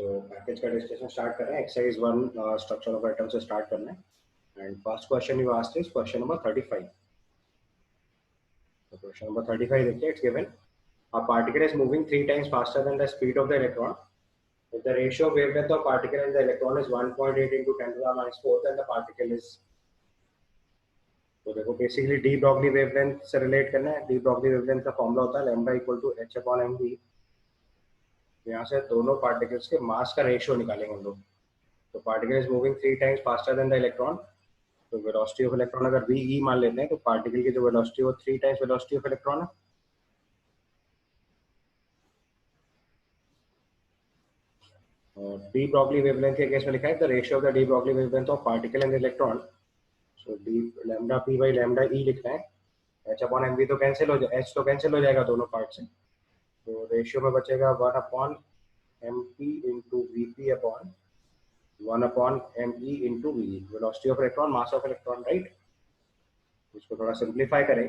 सो package का discussion start कर रहे हैं. एक्सरसाइज 1 स्ट्रक्चर ऑफ एटम से स्टार्ट करना है. And first question you asked is question number 35. So question number 35 देखिए, it's given a particle is moving 3 times faster than the speed of the electron. If the ratio of wavelength of particle and the electron is 1.8 into 10 to the minus 4, then the particle is. तो देखो basically de Broglie wavelength से relate करना है. De Broglie wavelength का formula होता है lambda equal to H upon M V. यहाँ से दोनों पार्टिकल्स के मास का रेशियो निकालेंगे हम लोग. तो particle is moving 3 times faster than the electron. तो वेलोसिटी ऑफ इलेक्ट्रॉन अगर वी ई मान लेते हैं तो पार्टिकल की जो वेलोसिटी वो 3 टाइम्स वेलोसिटी ऑफ इलेक्ट्रॉन है. और डी ब्रॉगली वेवलेंथ के केस में लिखा है the ratio of the de Broglie wavelength of particle and electron. So the lambda P by lambda E लिखना है. एच अपॉन एम वी तो कैंसिल हो जाए, एच तो कैंसिल हो जाएगा दोनों पार्ट से. तो रेशियो में बचेगा 1 upon M P into V P upon 1 upon M E into V. Velocity of electron mass of electron, right. इसको थोड़ा सिंप्लीफाई करें.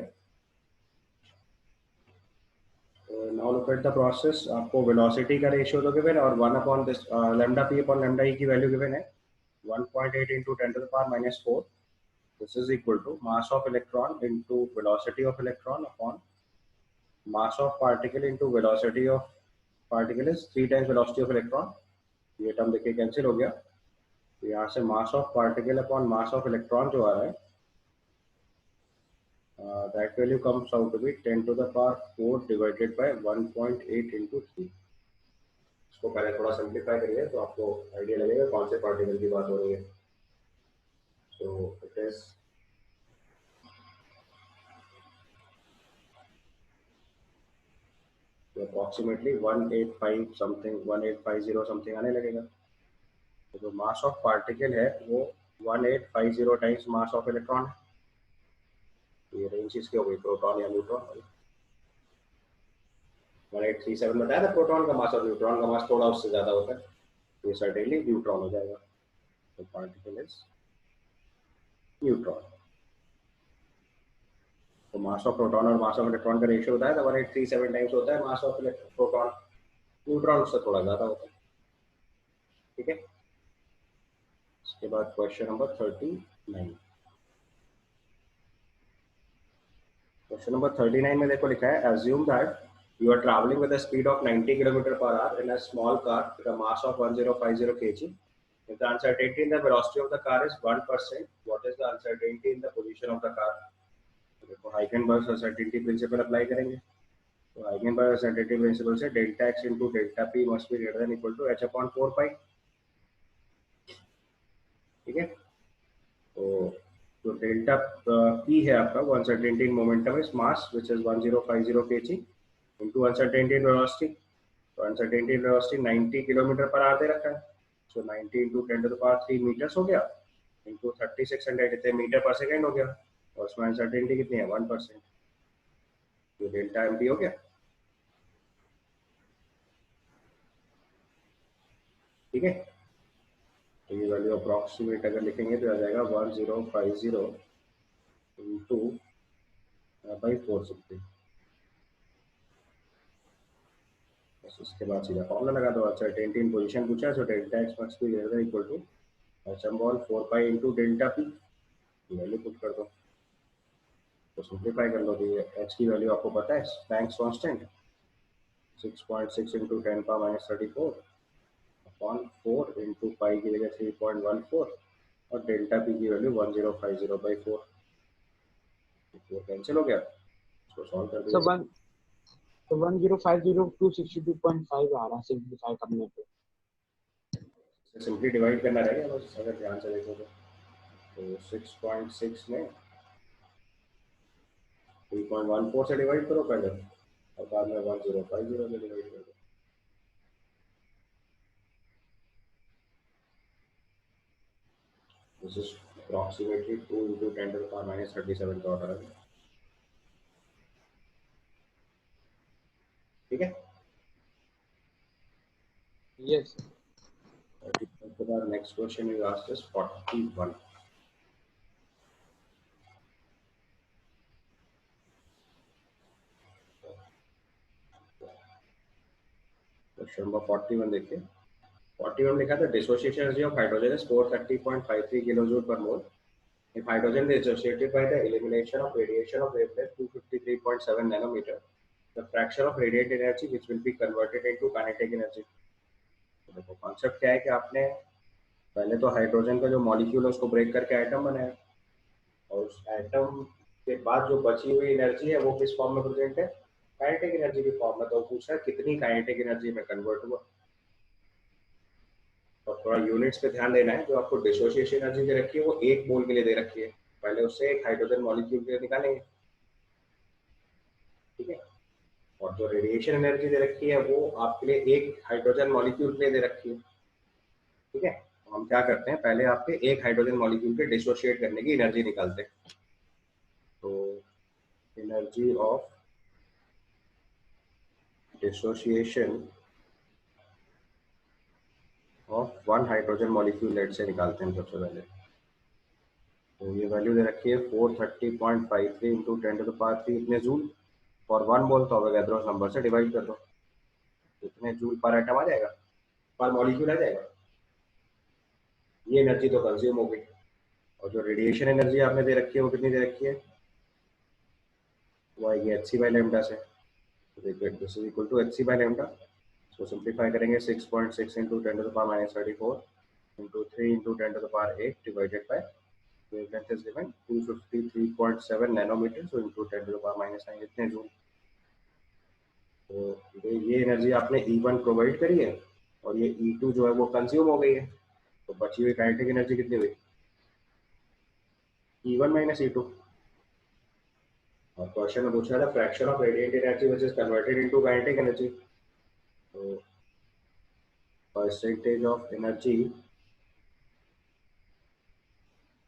Now look at the process. आपको वेलोसिटी का रेशियो तो गिवन है और 1 upon this lambda P upon lambda E की value given है 1.8 into 10 to the power minus 4. This is equal to mass of electron into velocity of electron upon mass of particle into velocity of particle is 3 times velocity of electron. ये term देखिए cancel हो गया. तो यहाँ से mass of particle upon mass of electron जो आ रहा है that value comes out to be 10 to the power 4 divided by 1.8 into 3. इसको पहले थोड़ा सिंप्लीफाई करिए तो आपको आइडिया लगेगा कौन से पार्टिकल की बात हो रही है. So it is approximately 185 something 1850 something आने लगेगा. तो जो मास ऑफ पार्टिकल है वो 1850 टाइम्स मास ऑफ इलेक्ट्रॉन है. ये रेंज इसकी हो गई प्रोटॉन या न्यूट्रॉन. 1837 बताया था प्रोटॉन का मास और न्यूट्रॉन का मास थोड़ा उससे ज्यादा होता है. ये सर्टेनली न्यूट्रॉन हो जाएगा. तो पार्टिकल इज न्यूट्रॉन. तो मास ऑफ प्रोटॉन और मास ऑफ इलेक्ट्रॉन का रेशियो बताया था 1837 टाइम्स होता है मास ऑफ प्रोटॉन. न्यूट्रॉन उससे थोड़ा ज्यादा होता है. ठीक है. इसके बाद क्वेश्चन नंबर 39. क्वेश्चन नंबर 39 में देखो लिखा है assume that you are traveling with a speed of 90 km per hour in a small car with a mass of 1050 kg. If the uncertainty in the velocity of the car is 1%, what is the uncertainty in the position of the car? देखो हाइगनबर्ग uncertainty principle apply करेंगे. तो हाइगनबर्ग uncertainty principle से delta x into delta p must be greater than equal to h upon 4 pi. ठीक है. तो जो delta p है आपका वो uncertainty in momentum is mass which is 1050 kg into uncertainty in velocity. तो uncertainty in velocity 90 kilometre per hour दे रखा है. So 90 into 10 to the power 3 meters हो गया into 3600 इतने मीटर पर सेकेंड हो गया. और उसमें uncertainty कितनी है 1%. तो डेल्टा एम पी हो गया. ठीक है. तो ये वैल्यू अप्रॉक्सीमेट अगर लिखेंगे तो आ जाएगा 1050 into by 4 सकते. बस इसके बाद सीधा फॉर्मूला लगा दो. uncertainty in पोजीशन पूछा है. So delta X must be greater than equal to h upon 4 pi into delta p. Value put कर दो. तो सिंप्लीफाई कर लो. ये h की वैल्यू आपको पता है Planck's constant 6.6 into 10 power minus 34 upon 4 into pi की जगह 3.14 और डेल्टा p की वैल्यू 1050 by 4. तो कैंसिल हो गया. इसको सॉल्व कर दिया. तो 1050 262.5 आ रहा है सिंप्लीफाई करने पे. सिंपली डिवाइड करना रहेगा बस अगर ध्यान से देखो तो 6.6 में 3.14 से डिवाइड करो पहले और बाद में 1050 से डिवाइड कर दो. This is approximately 2 into 10 to the power minus 37 का ऑर्डर है. ठीक है. Yes. The next question you asked is 41. Question number 41 देखिए. 41 लिखा था dissociation energy of hydrogen is 430.53 kilojoule per mole. If hydrogen is dissociated by the elimination of radiation of wavelength 253.7 nanometer, the fraction of radiant energy which will be converted into kinetic energy. तो देखो concept क्या है कि आपने पहले तो hydrogen का जो मॉलिक्यूल है उसको ब्रेक करके एटम बनाया और उस एटम के बाद जो बची हुई एनर्जी है वो किस फॉर्म में प्रेजेंट है, काइनेटिक एनर्जी की फॉर्म में। तो पूछ रहा है कितनी काइनेटिक एनर्जी में कन्वर्ट हुआ। और थोड़ा यूनिट्स पे ध्यान देना है, जो आपको डिसोसिएशन एनर्जी दे रखी है वो 1 मोल के लिए दे रखी है, पहले उससे एक हाइड्रोजन मॉलिक्यूल के लिए निकालेंगे, ठीक है। और जो रेडिएशन एनर्जी दे रखी है वो आपके लिए एक हाइड्रोजन मॉलिक्यूल के लिए दे रखी है, ठीक है। तो हम क्या करते हैं, पहले आपके एक हाइड्रोजन मॉलिक्यूल के डिसोशिएट करने की एनर्जी निकालते हैं। तो energy of dissociation of one hydrogen molecule let से निकालते हैं सबसे पहले। तो ये वैल्यू दे रखी है 430.53 इंटू 10⁻³ इतने जूल फॉर 1 मोल। तो अवोगाद्रो नंबर से डिवाइड कर दो, इतने जूल पर एटम आ जाएगा, पर मॉलिक्यूल आ जाएगा। ये एनर्जी तो कंज्यूम हो गई। और जो रेडिएशन एनर्जी आपने दे रखी है वो कितनी दे रखी है, वो आएगी hc बाई लैम्डा से। तो देखिए this is equal to hc by lambda. इसको सिंप्लीफाई करेंगे 6.6 into 10⁻⁻34 into 3 into 10⁸ divided by wavelength is given 253.7 nanometer, so into 10⁻⁹ इतने जूल। तो ये एनर्जी आपने E1 प्रोवाइड करी है और ये E2 जो है वो कंज्यूम हो गई है। तो बची हुई काइनेटिक एनर्जी कितनी हुई, E1 माइनस E2। और क्वेश्चन में पूछा था fraction of radiant energy which is converted into kinetic energy. तो percentage of energy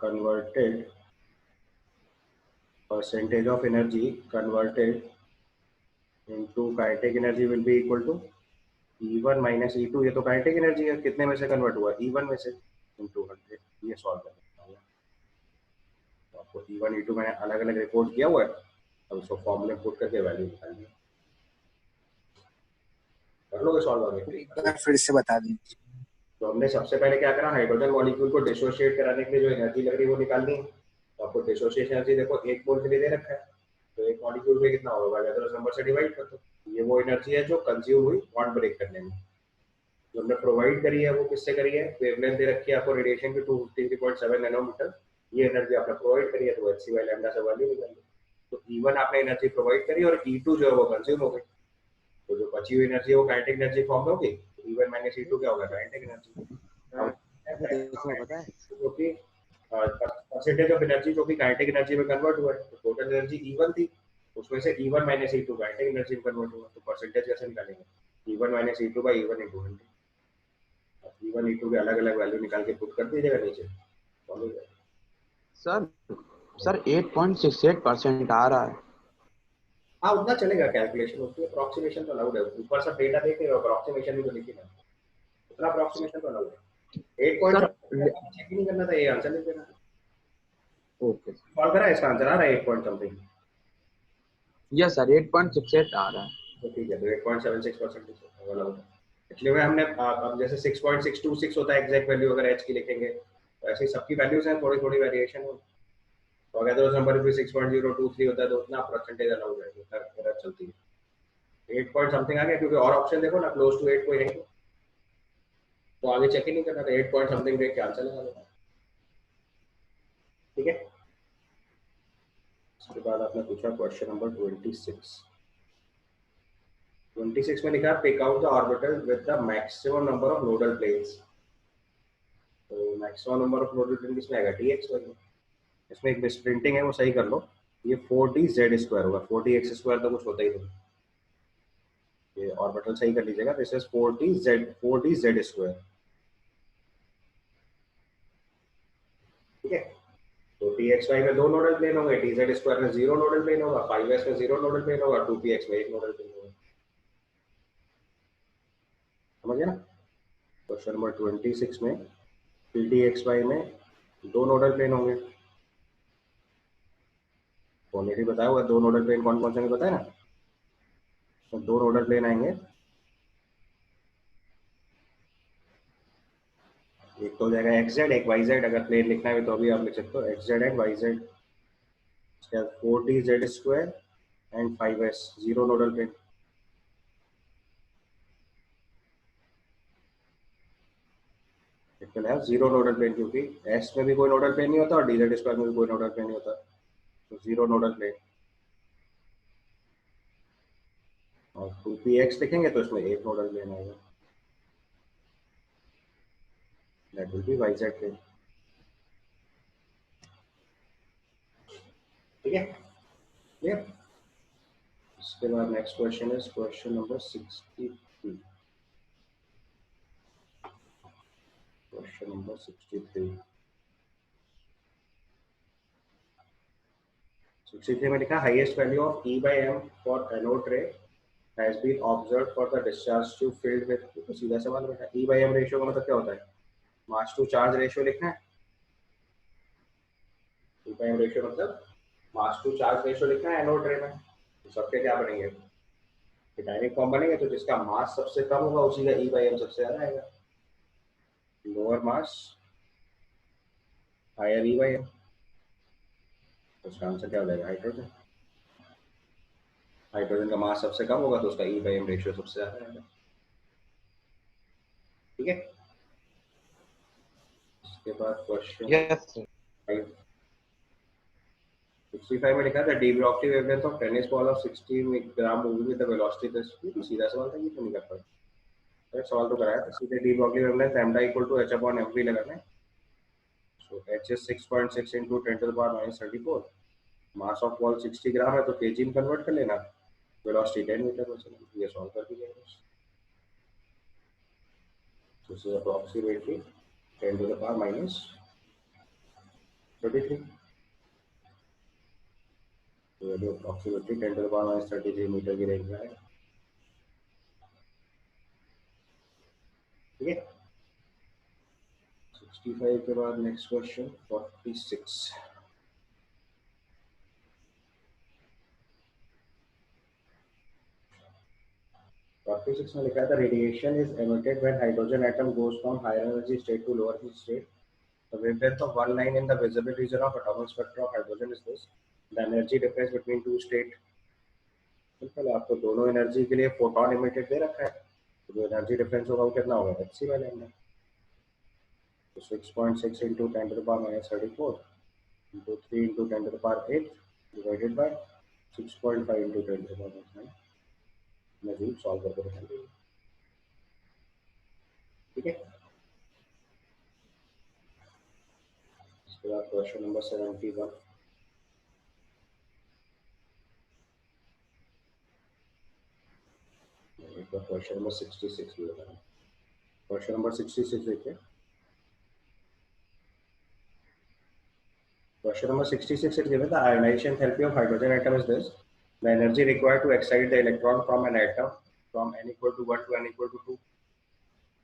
converted into kinetic energy will be equal to E1 minus E2। ये तो काइनेटिक एनर्जी है, कितने में से कन्वर्ट हुआ, E1 में से, इंटू 100। ये सॉल्व करना है। तो आपको E1 E2 मैंने अलग अलग रिपोर्ट किया हुआ है, अब उसको फॉर्मूले पुट करके वैल्यू निकालिए। कर लोगे सॉल्व आगे, एक बार फिर से बता दीजिए। तो हमने सबसे पहले क्या करा, हाइड्रोजन मॉलिक्यूल को डिसोशिएट कराने के लिए जो एनर्जी लग रही है वो निकालनी है। तो आपको डिसोशिएशन एनर्जी देखो 1 मोल के लिए दे रखा है, तो एक मॉलिक्यूल में कितना होगा, अगर उस नंबर से डिवाइड कर दो। ये वो एनर्जी है जो कंज्यूम हुई बॉन्ड ब्रेक करने में। जो हमने प्रोवाइड करी है वो किससे करी है, वेवलेंथ दे रखी है आपको रेडिएशन की 253.7 नैनोमीटर। ये एनर्जी आपने प्रोवाइड करी है, तो hc बाई लैम्डा से वैल्यू निकाल लो। तो E1 आपने एनर्जी प्रोवाइड करी और E2 जो है वो कंज्यूम हो गई। तो जो बची हुई एनर्जी है वो काइनेटिक एनर्जी फॉर्म में होगी। तो E1 माइनस E2 क्या होगा, काइनेटिक एनर्जी। देखो पता है जो कि परसेंटेज ऑफ एनर्जी जो कि काइनेटिक एनर्जी में कन्वर्ट हुआ है। तो टोटल एनर्जी E1 थी, उसमें से E1 minus E2 kinetic energy में कन्वर्ट हुआ। तो परसेंटेज कैसे निकालेंगे, E1 minus E2 by E1 into 100। E1 E2 के अलग अलग वैल्यू निकाल के पुट कर दीजिएगा नीचे। सर 8.68% आ रहा है। हाँ उतना चलेगा, कैलकुलेशन होती है, अप्रोक्सीमेशन तो अलाउड है। ऊपर सब डेटा देखे और अप्रोक्सीमेशन भी तो लिखी ना, उतना अप्रोक्सीमेशन तो अलाउड है। 8 पॉइंट चेक नहीं करना था, ये आंसर लिख देना। ओके सॉल्व करा, इसका आंसर आ रहा है 8 पॉइंट समथिंग। यस सर 8.68 आ रहा है। तो ठीक है, तो 8.76% अलाउड है। एक्चुअली में हमने अब जैसे 6.626 होता है एग्जैक्ट वैल्यू, अगर एच की लिखेंगे तो ऐसे सबकी वैल्यूज हैं, थोड़ी थोड़ी वेरिएशन है। तो अगर उस नंबर पे 6.023 होता है तो उतना परसेंटेज अलाउड है, उतना एरर चलती है। 8 पॉइंट समथिंग आ गया, क्योंकि और ऑप्शन देखो ना, क्लोज टू 8 कोई है तो आगे चेक ही नहीं करना था, 8 पॉइंट समथिंग देख के आंसर लगा देना, ठीक है। उसके बाद आपने पूछा क्वेश्चन नंबर 26 में लिखा pick out the orbital with the maximum number of nodal planes. तो maximum number of nodal plane किसमें आएगा, dx में। इसमें एक मिसप्रिंटिंग है, वो सही कर लो। ये 4dz² होगा, 4dx² तो कुछ होता ही नहीं। ये ऑर्बिटल सही कर लीजिएगा, दिस इज 4dz², ठीक है। तो dxy में 2 नोडल प्लेन होंगे, dz² में 0 नोडल प्लेन होगा, 5s में 0 नोडल प्लेन होगा, 2px में 1 नोडल प्लेन होगा। समझ गया ना। क्वेश्चन नंबर 26 में dxy में 2 नोडल प्लेन होंगे, ऑलरेडी बताया हुआ 2 नोडल प्लेन कौन कौन से बताया ना। तो 2 नोडल प्लेन आएंगे, एक तो हो जाएगा एक्स जेड, एक वाई जेड, अगर प्लेन लिखना है तो अभी आप लिख सकते हो X Z and Y Z, उसके बाद 4t z² and 5s, zero nodal plane. It will have zero nodal plane, क्योंकि एस में भी कोई नोडल प्लेन नहीं होता और dz² में भी कोई नोडल प्लेन नहीं होता, तो जीरो नोडल प्लेन। और 2px लिखेंगे तो इसमें एक नोडल प्लेन आएगा, that will be Y Z plane. ठीक है, क्लियर। इसके बाद next question is question number 63। Question number 63। 63 में लिखा highest value of E by m for anode ray has been observed for the discharge tube filled with, तो सीधा सवाल बेटा E by m रेशियो का मतलब क्या होता है, मास टू चार्ज रेशियो लिखना है। E by m रेशियो मतलब मास टू चार्ज रेशियो लिखना है एनोड रे में। तो सबके क्या बनेंगे, डायरेक्ट फॉर्म बनेंगे, तो जिसका मास सबसे कम होगा उसी का E by m सबसे ज्यादा आएगा। Lower mass higher E by m, तो उसका आंसर क्या हो जाएगा, हाइड्रोजन। हाइड्रोजन का मास सबसे कम होगा तो उसका E by m रेशियो सबसे ज्यादा आएगा। ठीक है, इसके बाद क्वेश्चन यस सर। 65 में लिखा था D Broglie wavelength of tennis ball of 60 gram moving with the velocity plus, सीधा सवाल था, ये तो नहीं कर पाए। एक सवाल तो कराया था सीधे, de Broglie wavelength lambda equal to h/mv लगाना है। So h is 6.6 into 10 to the power minus 34, mass of ball 60 gram है तो केजी में कन्वर्ट कर लेना, वेलोसिटी 10 मीटर पर सेकंड, ये सॉल्व कर दीजिए बस। तो this is approximately 10 to the power minus 33, तो value approximately 10 to the power minus 33 metre की रेंज में है। ठीक है, 65 के बाद नेक्स्ट क्वेश्चन 46। में लिखा था radiation is emitted when hydrogen atom goes from higher energy state to lower energy state. The wavelength of one line in the visible region of atomic spectrum of hydrogen is this. The energy difference between two state. Simple, आपको दोनों energy के लिए photon emitted दे रखा है, तो जो energy difference होगा वो कितना होगा, hc वाले में। तो 6.6 into 10 to the power minus 34 into 3 into 10 to the power 8 divided by 6.5 into 10 to the power minus 9, मैं जरूर सॉल्व करके बताऊंगा। ठीक है, इसके बाद क्वेश्चन नंबर 71। एक बार क्वेश्चन नंबर 66 भी बताना। क्वेश्चन नंबर 66 देखिए, question number 66 is given the ionization therapy of hydrogen atom is this. The energy required to excite the electron from an atom from n equal to 1 to n equal to 2.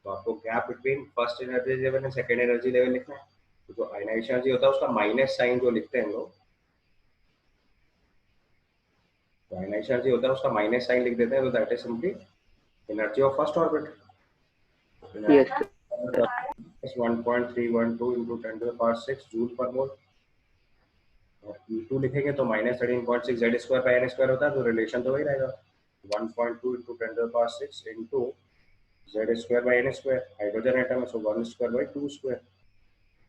तो आपको gap between first energy level and second energy level लिखना है। तो जो ionisation energy होता है उसका minus sign जो लिखते हैं लोग, तो आयनाइजेशन एनर्जी होता है उसका माइनस साइन लिख देते हैं, तो that is simply energy of first orbit. Yes 1.312 into 10 to the power 6 joule per mole. और E2 लिखेंगे तो -13.6 z² by n² होता है, तो रिलेशन तो वही रहेगा 1.2 into 10 to the power 6 into z² by n²। Hydrogen atom है सो 1² by 2²,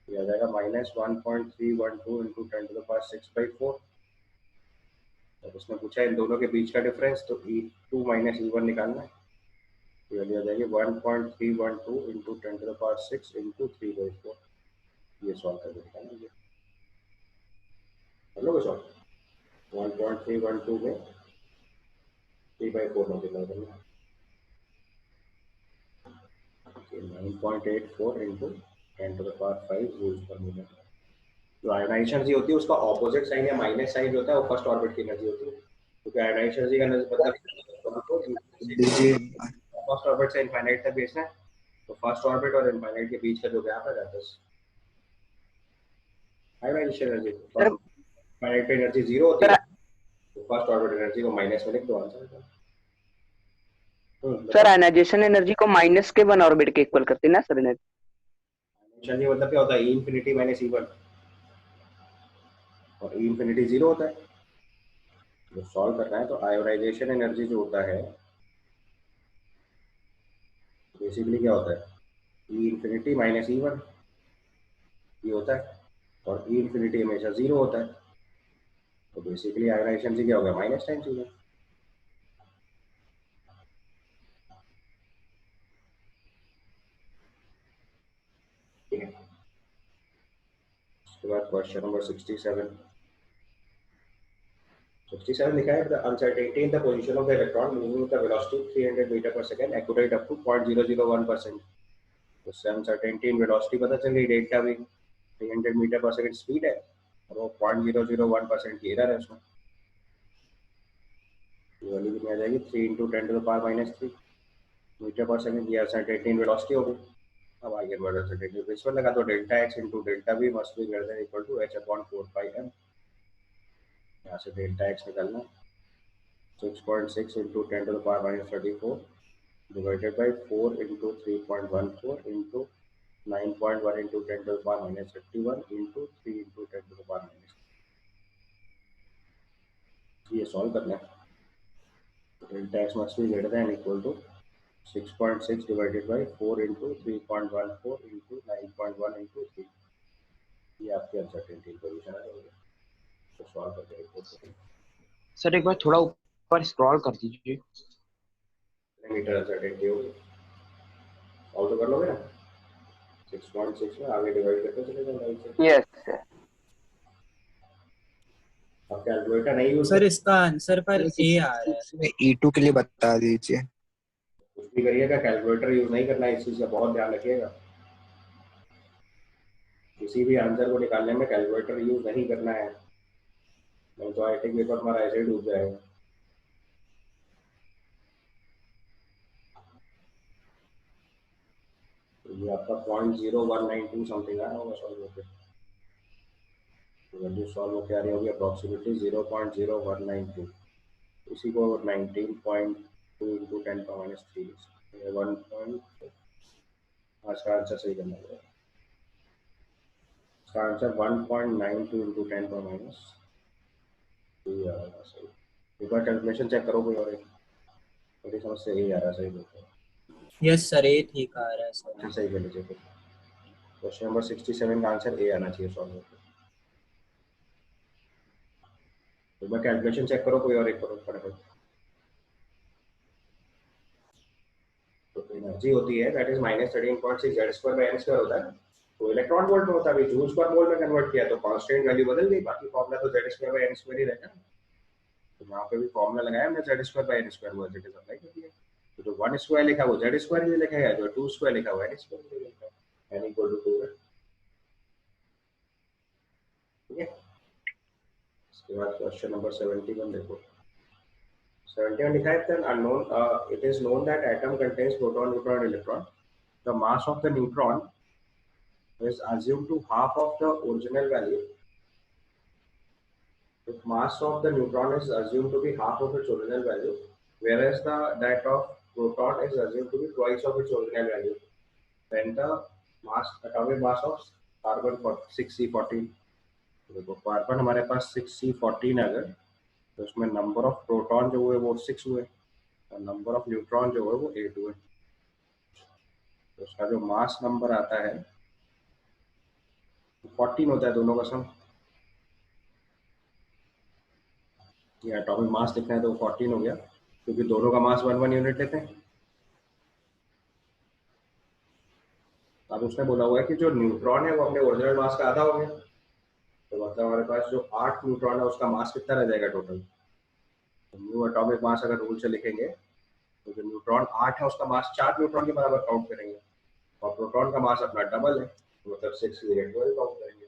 ये आ जाएगा -1.312 into 10 to the power 6 by 4। और उसने पूछा इन दोनों के बीच का डिफरेंस, तो E2 - E1 निकालना है, तो वैल्यू आ जाएगी 1.312 into 10 to the power 6 into 3 by 4। ये सॉल्व करके निकालेंगे, हेलो सॉल्व 1.312 में 3 by 4 मल्टीप्लाई करना, 9.84 into 10 to the power 5 joules per metre. जो आयनाइजेशन एनर्जी होती है उसका ऑपोजिट साइन या माइनस साइन होता है वो फर्स्ट ऑर्बिट की एनर्जी होती है, क्योंकि आयनाइजेशन एनर्जी का मतलब फर्स्ट ऑर्बिट से इनफाइनाइट तक भेजना है, तो फर्स्ट ऑर्बिट और इनफाइनाइट के बीच का जो गैप है that is ionisation energy. Infinite पे एनर्जी 0 होती है, तो फर्स्ट ऑर्बिट एनर्जी को माइनस में लिख दो, आंसर। सर आयनाइजेशन एनर्जी को -1 ऑर्बिट के इक्वल करते हैं ना सर एनर्जी। ये मतलब क्या होता है, E infinity माइनस E1, और E infinity 0 होता है। जो सॉल्व करना है तो आयोनाइजेशन एनर्जी जो होता है बेसिकली क्या होता है, E infinity माइनस E1 ये होता है, और E infinity हमेशा 0 होता है, तो बेसिकली आयोनाइजेशन से क्या हो गया, माइनस टाइम्स E1। ठीक है, उसके बाद क्वेश्चन नंबर 67 लिखा है, the uncertainty in the position of the electron moving with the velocity 300 meter per second accurate up to 0.001%। तो उससे uncertainty in velocity पता चल गई, डेल्टा भी 300 मीटर पर सेकंड स्पीड है, और वो 0.001% की एरर है उसमें। ये वाली भी आ जाएगी 3 × 10⁻³ मीटर पर सेकंड, ये uncertainty in velocity हो गई। अब आगे बढ़ uncertainty इस पर लगा, तो delta x × delta v must be greater than equal to h/4πm। यहाँ से डेल्टा x निकालना 6.6 × 10⁻34 divided by 4 × 3.14 into 9.1 into 10⁻31 into 3 into 10⁻⁻। ये सॉल्व करना है, delta X must be greater than equal to 6.6 divided by 4 into 3.14 into 9.1 into 3। ये आपकी uncertainty position है, तो सॉल्व करते हैं। सर एक बार थोड़ा ऊपर स्क्रॉल कर दीजिए। मीटर अनसर्टेनिटी होगी, सॉल्व तो कर लोगे ना, 6.6 में आगे डिवाइड करते चले जाओ लाइन से। Yes sir. अब कैलकुलेटर नहीं यूज सर इसका आंसर पर ए आ रहा है। E2 के लिए बता दीजिए। कुछ भी करिएगा, कैलकुलेटर यूज नहीं करना है, इस चीज का बहुत ध्यान रखिएगा। किसी भी आंसर को निकालने में कैलकुलेटर यूज नहीं करना है, नहीं तो आईटी पेपर हमारा ऐसे ही डूब जाएगा। तो ये आपका 0.0192 समथिंग आया होगा सॉल्व होकर, वैल्यू सॉल्व होकर आ रही होगी अप्रॉक्सीमेटली 0.0192, इसी को 19.2 × 10⁻³ 1. आज का आंसर सही करना होगा, इसका आंसर 1.92 × 10⁻³ आ रहा सही। एक बार कैलकुलेशन चेक करो कोई, और मेरी समझ से यही आ रहा सही बोलते। यस सर ए ठीक आ रहा है सर। सही कर लीजिए फिर। क्वेश्चन नंबर 67 का आंसर ए आना चाहिए सॉल्व होकर। तो मैं कैलकुलेशन चेक करो कोई, और एक करो फटाफट। तो एनर्जी होती है दैट इज -13.6 Z²/m² होता है, तो इलेक्ट्रॉन वोल्ट में होता है, अभी जूल्स पर मोल में कन्वर्ट किया तो कांस्टेंट वैल्यू बदल गई, बाकी फॉर्मूला तो Z²/m² ही रहेगा। तो यहाँ पे भी फॉर्मूला लगाया हमने Z²/n² वो Z अप्लाई कर दिया। तो जो 1² लिखा वो Z² लिए लिखा है, जो 2² लिखा हुआ n² लिए लिखा है, n = 2 है। ठीक है, इसके बाद क्वेश्चन नंबर 71 देखो। 71 लिखा है then unknown it is known that atom contains proton, neutron and electron. The mass of the neutron is assumed to half of the original value. The mass of the neutron is assumed to be half of its original value, whereas that of proton is assumed to be twice of its original value. Then the atomic mass of carbon 6C14, देखो carbon हमारे पास 6C14 अगर, तो उसमें number of proton जो हुए वो 6 हुए, और नंबर ऑफ न्यूट्रॉन जो है वो 8 हुए। तो उसका जो मास नंबर आता है 14 होता है, दोनों का सम। ये एटॉमिक मास लिखना है तो 14 हो गया, क्योंकि दोनों का मास 1 यूनिट लेते हैं। अब उसने बोला हुआ है कि जो न्यूट्रॉन है वो अपने ओरिजिनल मास का आधा हो गया, तो मतलब हमारे पास जो 8 न्यूट्रॉन है उसका मास कितना रह जाएगा टोटल। तो न्यू एटॉमिक मास अगर रूल से लिखेंगे तो जो न्यूट्रॉन 8 है उसका मास 4 न्यूट्रॉन के बराबर काउंट करेंगे, और प्रोटॉन का मास अपना डबल है, तो मतलब 6 12 काउंट करेंगे,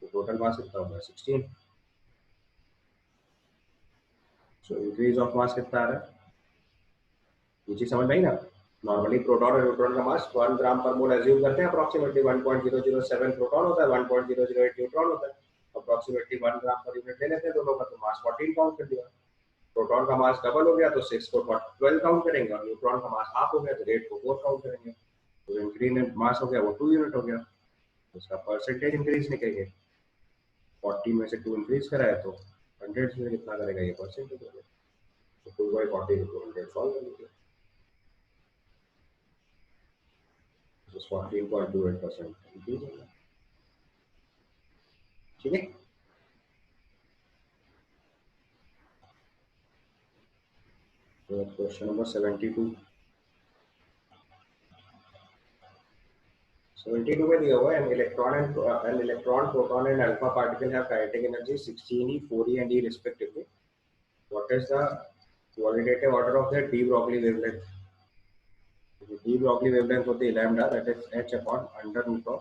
तो टोटल मास कितना होगा 16। सो इंक्रीज ऑफ मास कितना आ रहा है, ये चीज समझ में आई ना। नॉर्मली प्रोटॉन और न्यूट्रॉन का मास 1 ग्राम पर मोल एज्यूम करते हैं, अप्रॉक्सीमेटली 1.007 प्रोटॉन होता है, 1.008 न्यूट्रॉन होता है, अप्रॉक्सीमेटली 1 ग्राम पर यूनिट ले लेते हैं दोनों का, तो मास 14 काउंट कर दिया। प्रोटॉन का मास डबल हो गया तो 6 को 12 काउंट करेंगे, और न्यूट्रॉन का मास हाफ हो गया तो 8 को 4 काउंट करेंगे, तो इंक्रीज मास हो गया वो 2 यूनिट हो गया। उसका परसेंटेज इंक्रीज निकलेंगे, 40 में से 2 इंक्रीज करा है तो 100 में कितना करेगा ये परसेंटेज हो गया, तो 2/40 into 100 सॉल्व कर लीजिए, 14.28% इंक्रीज होगा। ठीक है, तो क्वेश्चन नंबर 72 में दिया हुआ है an electron, proton and alpha particle have kinetic energy 16e, 4e and e respectively. What is the qualitative order of their de Broglie wavelength? de Broglie wavelength होती है lambda, that is h upon under root of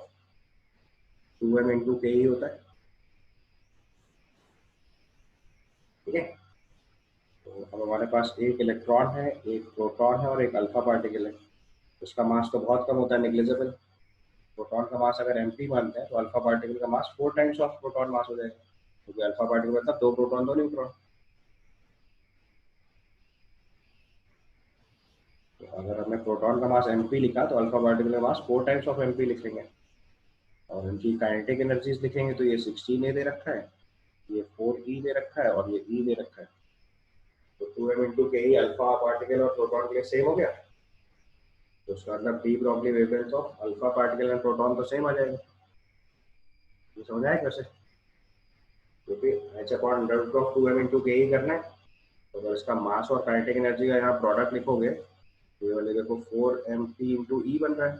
2m into ke होता है। ठीक है, तो अब हमारे पास एक इलेक्ट्रॉन है, एक प्रोटॉन है और एक अल्फा पार्टिकल है। उसका मास तो बहुत कम होता है, नेग्लिजिबल। प्रोटॉन का मास अगर mp मानते हैं तो अल्फा पार्टिकल का मास 4 टाइम्स ऑफ प्रोटॉन मास हो जाएगा, क्योंकि अल्फा पार्टिकल मतलब 2 प्रोटॉन 2 न्यूट्रॉन। तो अगर हमने प्रोटॉन का मास mp लिखा तो अल्फा पार्टिकल का मास 4 टाइम्स ऑफ mp लिखेंगे, और इनकी काइनेटिक एनर्जीज लिखेंगे तो ये 16 दे रखा है, ये 4e दे रखा है और ये e दे रखा है। तो 2m into ke alpha particle और प्रोटॉन के लिए सेम हो गया, तो उसका मतलब de Broglie wavelength of alpha particle and proton तो सेम आ जाएगा। ये समझ आया कैसे? क्योंकि h upon under root of 2m into ke करना है, तो अगर इसका मास और काइनेटिक एनर्जी का यहाँ प्रोडक्ट लिखोगे तो ये वाले देखो 4mp into e बन रहा है,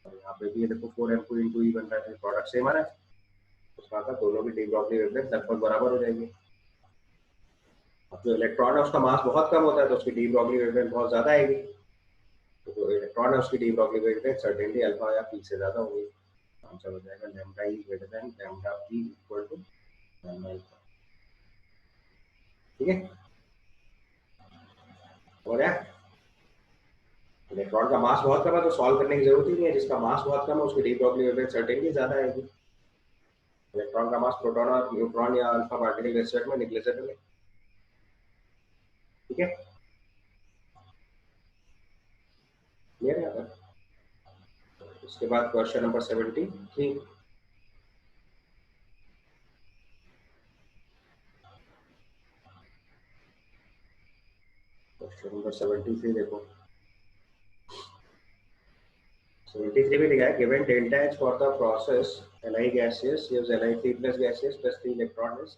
और यहाँ पे भी ये देखो 4m2 into e बन रहा है, प्रोडक्ट सेम आ रहा है, उसका मतलब दोनों की de Broglie wavelength लगभग बराबर हो जाएगी। अब जो इलेक्ट्रॉन है उसका मास बहुत कम होता है तो उसकी de Broglie wavelength बहुत ज्यादा आएगी, तो जो इलेक्ट्रॉन है उसकी de Broglie wavelength certainly alpha या पी से ज्यादा होगी। आंसर हो जाएगा lambda E greater than lambda P equal to lambda alpha. ठीक है, हो गया। इलेक्ट्रॉन का मास बहुत कम है तो सॉल्व करने की जरूरत ही नहीं है, जिसका मास बहुत कम है उसकी de Broglie wavelength सर्टेनली ज्यादा आएगी। इलेक्ट्रॉन का मास प्रोटॉन और न्यूट्रॉन या अल्फा पार्टिकल के रिस्पेक्ट में नेग्लिजिबल है। ठीक है, क्लियर है? उसके बाद क्वेश्चन नंबर 73, क्वेश्चन नंबर 73 देखो, 73 में लिखा है given delta H for the process Li gaseous gives Li3 plus gaseous plus 3 electron is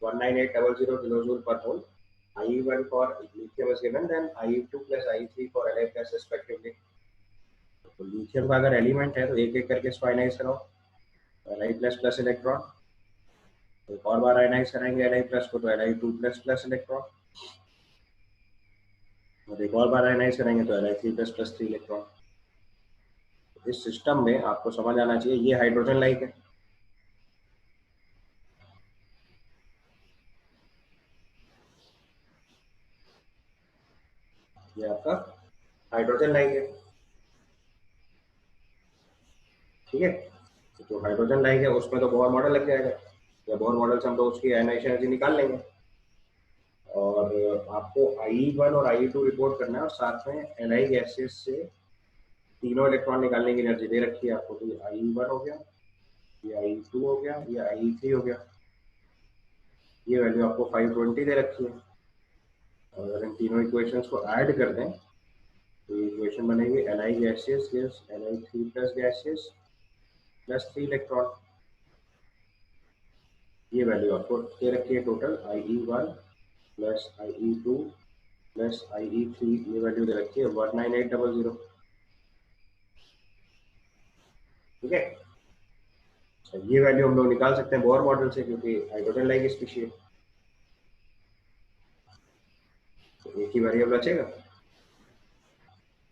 19800 kilojoule per mole. I1 for lithium is given, then I2 plus I3 for Li plus respectively. तो lithium का अगर element है तो एक एक करके इसको ionise कराओ, Li प्लस प्लस इलेक्ट्रॉन, एक और बार आयनाइज कराएंगे Li प्लस को तो Li2 प्लस प्लस इलेक्ट्रॉन, और एक और बार आयनाइज करेंगे तो Li3 प्लस प्लस 3 इलेक्ट्रॉन। इस सिस्टम में आपको समझ आना चाहिए ये हाइड्रोजन लाइक है, ये आपका हाइड्रोजन लाइक है। ठीक है, तो जो हाइड्रोजन लाइक है उसमें तो बोहर मॉडल लग जाएगा, या बोहर मॉडल से हम लोग उसकी आयनाइजेशन एनर्जी निकाल लेंगे, और आपको I1 और I2 रिपोर्ट करना है, और साथ में Li गैसेस से तीनों इलेक्ट्रॉन निकालने की एनर्जी दे रखी है आपको। तो ये I1 हो गया, ये I2 हो गया, ये I3 हो गया, ये वैल्यू आपको 520 दे रखी है। और अगर इन तीनों इक्वेशंस को ऐड कर दें तो ये इक्वेशन बनेगी Li gaseous gives Li3 plus gaseous plus 3 electron. ये वैल्यू आपको दे रखी है total IE1 plus IE2 plus IE3, ये वैल्यू दे रखी है 19800। ठीक है, ये वैल्यू हम लोग निकाल सकते हैं बोहर मॉडल से, क्योंकि हाइड्रोजन लाइक स्पीशीज। तो एक ही वेरिएबल बचेगा,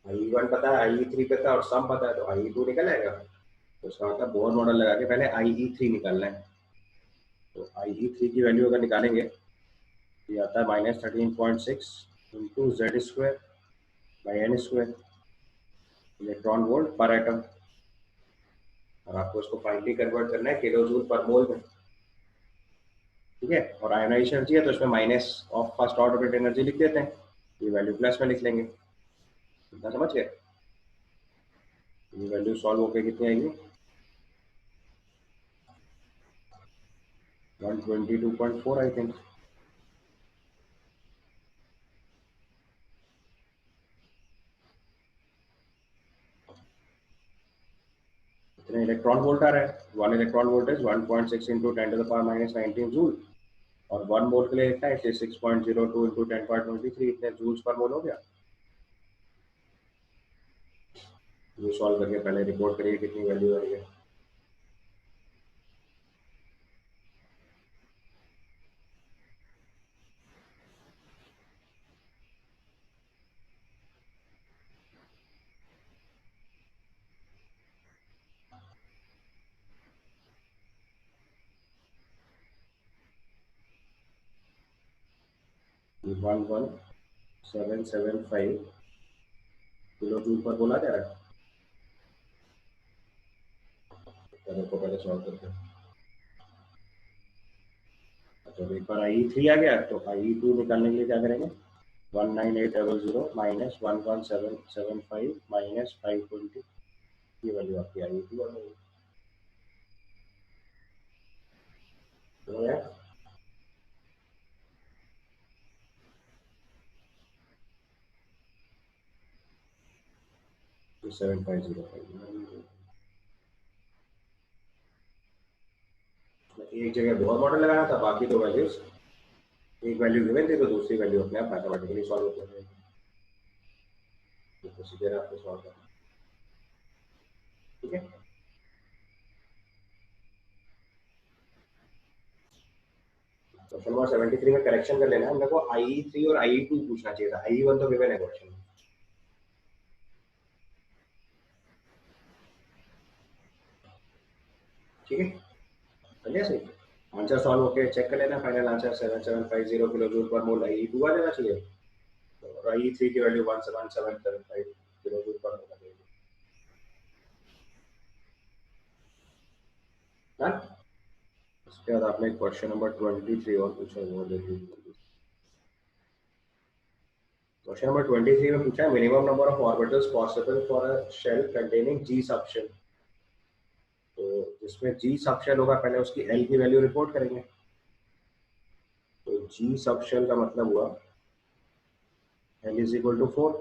I1 पता है, IE3 पता है और सम पता है, तो IE2 निकल आएगा। तो उसका मतलब बोहर मॉडल लगा के पहले IE3 निकालना है। तो IE3 की वैल्यू अगर निकालेंगे तो ये आता है -13.6 into Z square by N square electron volt per atom, और आपको इसको फाइनली कन्वर्ट करना है किलो जूल पर मोल में। ठीक है, और आयनाइजेशन एनर्जी है तो इसमें minus of first order energy लिख देते हैं, ये वैल्यू प्लस में लिख लेंगे। इतना समझ गए? ये वैल्यू सॉल्व होकर कितनी आएगी 122.4 I think. इतने इलेक्ट्रॉन वोल्ट आ रहा है. 1 electron volt is 1.6 into 10 to the power minus 19 joule, और 1 मोल के लिए इतना है 6.02 into 10.23, इतने जूल्स पर मोल हो गया. ये सॉल्व करके पहले रिपोर्ट करिए कितनी वैल्यू आ रही है. ये 11775 किलो जूल पर बोला जा रहा है. पहले को पहले सॉल्व करते हैं. अच्छा, एक बार IE3 आ गया तो IE2 निकालने के लिए क्या करेंगे? 19800 माइनस 11775 माइनस 520, ये वैल्यू आपकी IE2 आ गई. तो यार 7505. एक जगह बहुत मॉडल लगाना था, बाकी दो वैल्यूज, एक वैल्यू गिवन थी तो दूसरी वैल्यू अपने आप मैथमेटिकली सॉल्व हो जाएगी. तो प्रोसीजर आपको सॉल्व करना, ठीक है. क्वेश्चन नंबर 73 में करेक्शन कर लेना है. हमने को IE3 और IE2 पूछना चाहिए था. IE1 तो गिवन है क्वेश्चन में. ठीक है, चलिए सही. आंसर सॉल्व होके चेक कर लेना. Final answer 7750 kilo joule per मोल IE2 आ जाना चाहिए, और IE3 की वैल्यू 17775 किलो जूल पर मोल आ जाएगी. हाँ, उसके बाद आपने क्वेश्चन नंबर 23 और पूछा, वो देखिए. क्वेश्चन नंबर 23 में पूछा है minimum number of orbitals possible for a shell containing G subshell. तो जिसमें G सबशेल होगा पहले उसकी L की वैल्यू रिपोर्ट करेंगे. तो G सबशेल का मतलब हुआ L is equal to 4,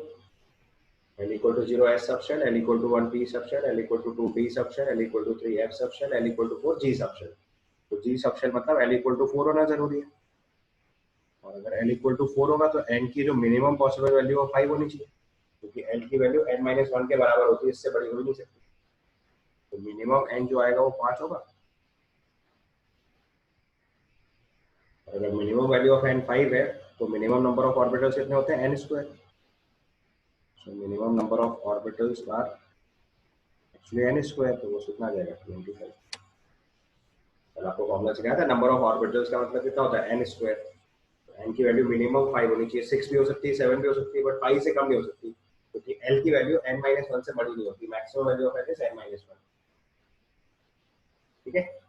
L equal to 0 S subshell, L equal to 1 P subshell, L equal to 2 P subshell, L equal to 3 F subshell, L equal to 4 G subshell. तो G subshell मतलब L equal to 4 होना जरूरी है, और अगर L equal to 4 होगा तो N की जो मिनिमम पॉसिबल वैल्यू है 5 होनी चाहिए, क्योंकि L की वैल्यू n-1 के बराबर होती है, इससे बड़ी हो ही नहीं सकती. तो मिनिमम N जो आएगा वो 5 होगा. अगर मिनिमम वैल्यू ऑफ N 5 है तो मिनिमम नंबर ऑफ ऑर्बिटल्स कितने होते हैं? n². So minimum number of orbitals are actually n², तो वो कितना आ जाएगा? 25. कल आपको फॉर्मूला सिखाया था, नंबर ऑफ ऑर्बिटल्स का मतलब कितना होता है? n². n की वैल्यू मिनिमम 5 होनी चाहिए. 6 भी हो सकती है, 7 भी हो सकती है, बट 5 से कम नहीं हो सकती, क्योंकि L की वैल्यू n-1 से बड़ी नहीं होती. Maximum value of L is n-1. ठीक है.